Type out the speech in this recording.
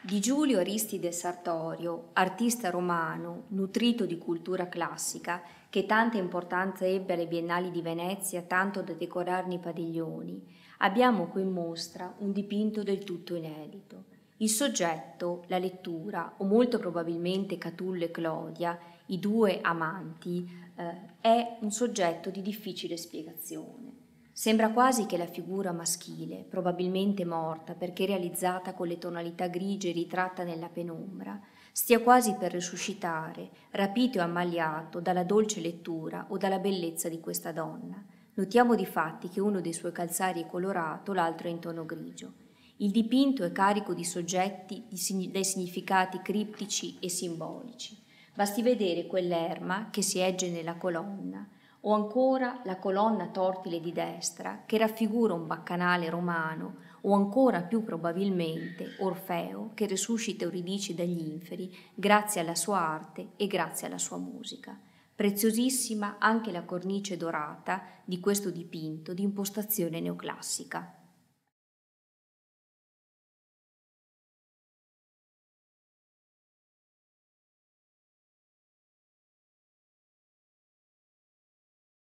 Di Giulio Aristide Sartorio, artista romano, nutrito di cultura classica, che tanta importanza ebbe alle Biennali di Venezia, tanto da decorarne i padiglioni, abbiamo qui in mostra un dipinto del tutto inedito. Il soggetto, la lettura, o molto probabilmente Catullo e Clodia, i due amanti, è un soggetto di difficile spiegazione. Sembra quasi che la figura maschile, probabilmente morta perché realizzata con le tonalità grigie ritratta nella penombra, stia quasi per risuscitare, rapito e ammaliato dalla dolce lettura o dalla bellezza di questa donna. Notiamo difatti che uno dei suoi calzari è colorato, l'altro è in tono grigio. Il dipinto è carico di soggetti dai significati criptici e simbolici. Basti vedere quell'erma che si egge nella colonna, o ancora la colonna tortile di destra che raffigura un baccanale romano, o ancora più probabilmente Orfeo che risuscita Euridice dagli inferi grazie alla sua arte e grazie alla sua musica. Preziosissima anche la cornice dorata di questo dipinto di impostazione neoclassica.